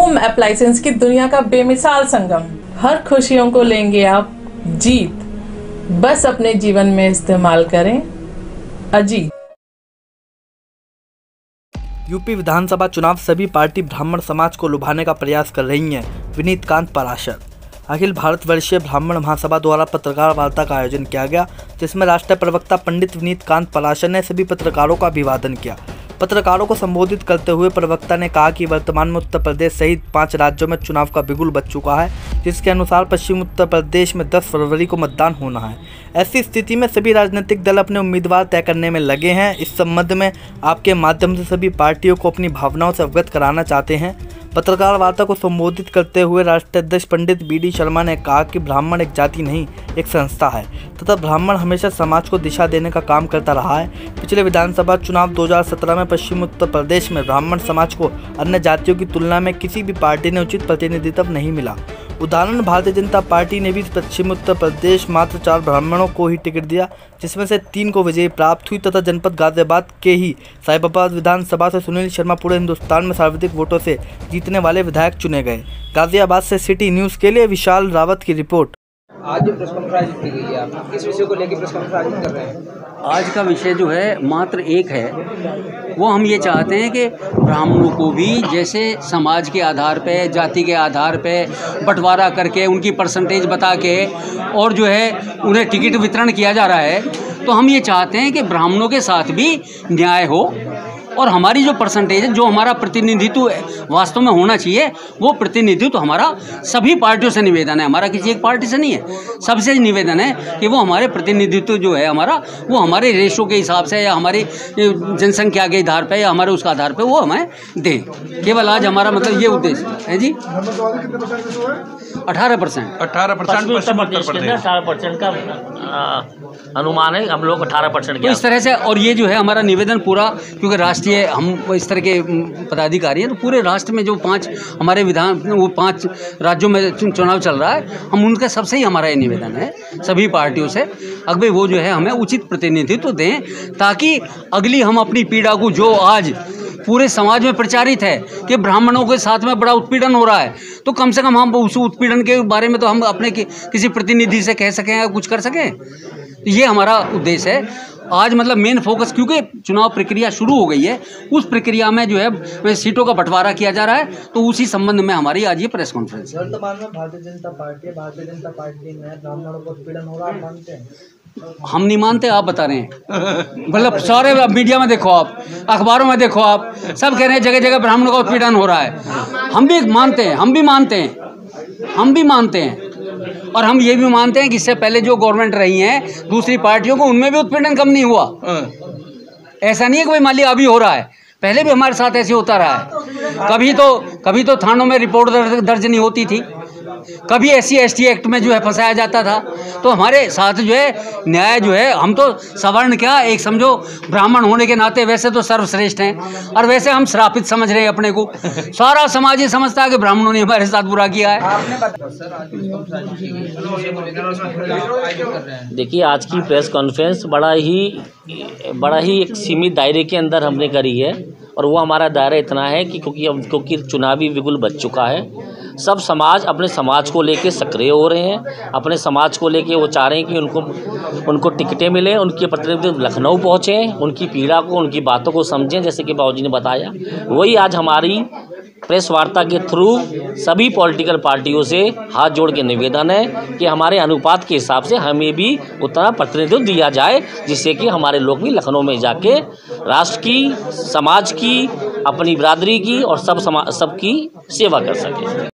Home appliances की दुनिया का बेमिसाल संगम। हर खुशियों को लेंगे आप जीत, बस अपने जीवन में इस्तेमाल करें अजीत। यूपी विधानसभा चुनाव सभी पार्टी ब्राह्मण समाज को लुभाने का प्रयास कर रही हैं। विनीत कांत पराशर। अखिल भारतवर्षीय ब्राह्मण महासभा द्वारा पत्रकार वार्ता का आयोजन किया गया, जिसमें राष्ट्रीय प्रवक्ता पंडित विनीत कांत पराशर ने सभी पत्रकारों का अभिवादन किया। पत्रकारों को संबोधित करते हुए प्रवक्ता ने कहा कि वर्तमान में उत्तर प्रदेश सहित 5 राज्यों में चुनाव का बिगुल बज चुका है, जिसके अनुसार पश्चिम उत्तर प्रदेश में 10 फरवरी को मतदान होना है। ऐसी स्थिति में सभी राजनीतिक दल अपने उम्मीदवार तय करने में लगे हैं। इस संबंध में आपके माध्यम से सभी पार्टियों को अपनी भावनाओं से अवगत कराना चाहते हैं। पत्रकार वार्ता को संबोधित करते हुए राष्ट्रीय अध्यक्ष पंडित BD शर्मा ने कहा कि ब्राह्मण एक जाति नहीं, एक संस्था है तथा ब्राह्मण हमेशा समाज को दिशा देने का काम करता रहा है। पिछले विधानसभा चुनाव 2017 में पश्चिम उत्तर प्रदेश में ब्राह्मण समाज को अन्य जातियों की तुलना में किसी भी पार्टी ने उचित प्रतिनिधित्व नहीं मिला। उदाहरण, भारतीय जनता पार्टी ने भी पश्चिम उत्तर प्रदेश मात्र 4 ब्राह्मणों को ही टिकट दिया, जिसमें से 3 को विजयी प्राप्त हुई तथा जनपद गाजियाबाद के ही साहिबाबाद विधानसभा से सुनील शर्मा पूरे हिंदुस्तान में सर्वाधिक वोटों से जीतने वाले विधायक चुने गए। गाजियाबाद से सिटी न्यूज़ के लिए विशाल रावत की रिपोर्ट। आज जो प्रेस कॉन्फ्रेंस आयोजित की गई है, आप किस विषय को लेकर प्रेस कॉन्फ्रेंस आयोजित कर रहे हैं? आज का विषय जो है मात्र एक है, वो हम ये चाहते हैं कि ब्राह्मणों को भी जैसे समाज के आधार पे, जाति के आधार पे बंटवारा करके उनकी परसेंटेज बता के और जो है उन्हें टिकट वितरण किया जा रहा है, तो हम ये चाहते हैं कि ब्राह्मणों के साथ भी न्याय हो और हमारी जो परसेंटेज है, जो हमारा प्रतिनिधित्व वास्तव में होना चाहिए, वो प्रतिनिधित्व हमारा सभी पार्टियों से निवेदन है, हमारा किसी एक पार्टी से नहीं है, सबसे निवेदन है कि वो हमारे प्रतिनिधित्व जो है हमारा, वो हमारे रेशो के हिसाब से या हमारी जनसंख्या के आधार पे या हमारे उसका आधार पे वो हमें दें। केवल आज हमारा मतलब ये उद्देश्य है जी। 18% 18% का अनुमान है, हम लोग 18% तो इस तरह से। और ये जो है हमारा निवेदन पूरा, क्योंकि राष्ट्रीय हम इस तरह के पदाधिकारी हैं, तो पूरे राष्ट्र में जो 5 हमारे वो 5 राज्यों में चुनाव चल रहा है, हम उनका सबसे ही हमारा ये निवेदन है सभी पार्टियों से, अगर वो जो है हमें उचित प्रतिनिधित्व दें, ताकि अगली हम अपनी पीढ़ा को, जो आज पूरे समाज में प्रचारित है कि ब्राह्मणों के साथ में बड़ा उत्पीड़न हो रहा है, तो कम से कम हम उस उत्पीड़न के बारे में तो हम अपने किसी प्रतिनिधि से कह सकें या कुछ कर सकें। ये हमारा उद्देश्य है आज, मतलब मेन फोकस, क्योंकि चुनाव प्रक्रिया शुरू हो गई है, उस प्रक्रिया में जो है सीटों का बंटवारा किया जा रहा है, तो उसी संबंध में हमारी आज ये प्रेस कॉन्फ्रेंस है। वर्तमान में भारतीय जनता पार्टी में ब्राह्मणों को उत्पीड़न हो रहा है, मानते हैं? हम नहीं मानते, आप बता रहे हैं। मतलब सारे मीडिया में देखो आप, अखबारों में देखो आप, सब कह रहे हैं जगह जगह ब्राह्मणों का उत्पीड़न हो रहा है। हम भी मानते हैं, हम भी मानते हैं और हम ये भी मानते हैं कि इससे पहले जो गवर्नमेंट रही हैं दूसरी पार्टियों को, उनमें भी उत्पीड़न कम नहीं हुआ। ऐसा नहीं है कि भाई मान लिया अभी हो रहा है, पहले भी हमारे साथ ऐसे होता रहा है। कभी तो थानों में रिपोर्ट दर्ज नहीं होती थी, कभी SC/ST एक्ट में जो है फंसाया जाता था। तो हमारे साथ जो है न्याय जो है, हम तो सवर्ण क्या, एक समझो ब्राह्मण होने के नाते वैसे तो सर्वश्रेष्ठ हैं, और वैसे हम श्रापित समझ रहे हैं अपने को। सारा समाज ये समझता है कि ब्राह्मणों ने हमारे साथ बुरा किया है। देखिए, आज की प्रेस कॉन्फ्रेंस बड़ा ही एक सीमित दायरे के अंदर हमने करी है, और वो हमारा दायरा इतना है कि क्योंकि चुनावी बिगुल बज चुका है। सब समाज अपने समाज को लेके सक्रिय हो रहे हैं, अपने समाज को लेके वो चाह रहे हैं कि उनको टिकटें मिलें, उनके प्रतिनिधि लखनऊ पहुँचें, उनकी पीड़ा को, उनकी बातों को समझें, जैसे कि बाबूजी ने बताया। वही आज हमारी प्रेस वार्ता के थ्रू सभी पॉलिटिकल पार्टियों से हाथ जोड़ के निवेदन है कि हमारे अनुपात के हिसाब से हमें भी उतना प्रतिनिधित्व दिया जाए, जिससे कि हमारे लोग भी लखनऊ में जाके राष्ट्र की, समाज की, अपनी बिरादरी की और सबकी सेवा कर सकें।